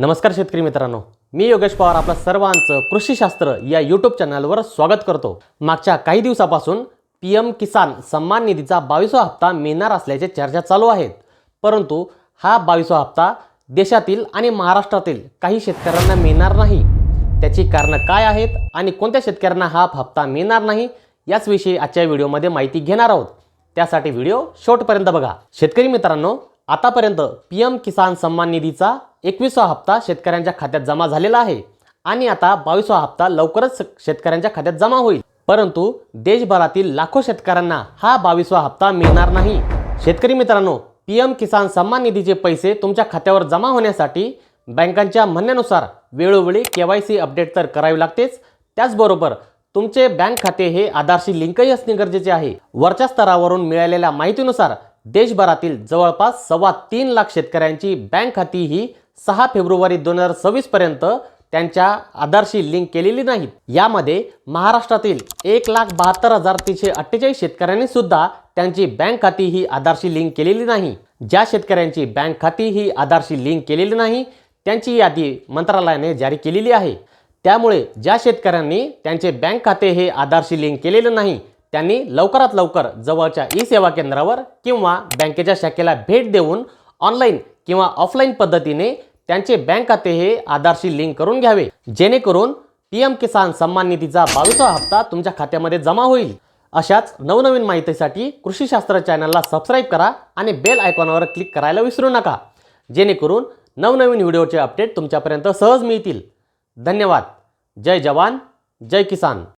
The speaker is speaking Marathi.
नमस्कार शेतकरी मित्रांनो, मी योगेश पवार आपलं सर्वांचं कृषीशास्त्र या यूट्यूब चॅनलवर स्वागत करतो। मागच्या काही दिवसापासून पीएम किसान सन्मान निधीचा 22वा हप्ता मिळणार असल्याचे चर्चा चालू आहेत। परंतु हा 22वा हप्ता देशातील आणि महाराष्ट्रातील काही शेतकऱ्यांना मिळणार नाही। त्याची कारणं काय आहेत आणि कोणत्या शेतकऱ्यांना हा हप्ता मिळणार नाही याच विषयी आजच्या व्हिडिओमध्ये माहिती घेणार आहोत। त्यासाठी व्हिडिओ शेवटपर्यंत बघा। शेतकरी मित्रांनो, आतापर्यंत पीएम किसान सन्मान निधीचा 21वा हप्ता शेतकऱ्यांच्या खात्यात जमा झालेला आहे आणि आता 22वा हप्ता लवकरच शेतकऱ्यांच्या खात्यात जमा होईल। परंतु देशभरातील लाखो शेतकऱ्यांना हा 22वा हप्ता मिळणार नाही। शेतकरी मित्रांनो, पीएम किसान सन्मान निधीचे पैसे तुमच्या खात्यावर जमा होण्यासाठी बँकांच्या म्हणण्यानुसार वेळोवेळी केवायसी अपडेट तर करावी लागतेच। त्याचबरोबर तुमचे बँक खाते हे आधारशी लिंकही असणे गरजेचे आहे। वरच्या स्तरावरून मिळालेल्या माहितीनुसार देशभरातील जवळपास 3.25 लाख शेतकऱ्यांची बँक खाती ही 6 फेब्रुवारी 2026 पर्यंत त्यांच्या आधारशी लिंक केलेली नाहीत। यामध्ये महाराष्ट्रातील 1,72,348 शेतकऱ्यांनी सुद्धा त्यांची बँक खाती ही आधारशी लिंक केलेली नाही। ज्या शेतकऱ्यांची बँक खाती ही आधारशी लिंक केलेली नाही त्यांची यादी मंत्रालयाने जारी केलेली आहे। त्यामुळे ज्या शेतकऱ्यांनी त्यांचे बँक खाते हे आधारशी लिंक केलेले नाही त्यांनी लवकरात लवकर जवळच्या ई सेवा केंद्रावर किंवा बँकेच्या शाखेला भेट देऊन ऑनलाईन किंवा ऑफलाईन पद्धतीने त्यांचे बँक खाते हे आधारशी लिंक करून घ्यावे, जेणेकरून पीएम किसान सन्मान निधीचा 22वा हप्ता तुमच्या खात्यामध्ये जमा होईल। अशाच नवनवीन माहितीसाठी कृषीशास्त्र चॅनलला सबस्क्राईब करा आणि बेल आयकॉनवर क्लिक करायला विसरू नका, जेणेकरून नवनवीन व्हिडिओचे अपडेट तुमच्यापर्यंत सहज मिळतील। धन्यवाद। जय जवान, जय किसान।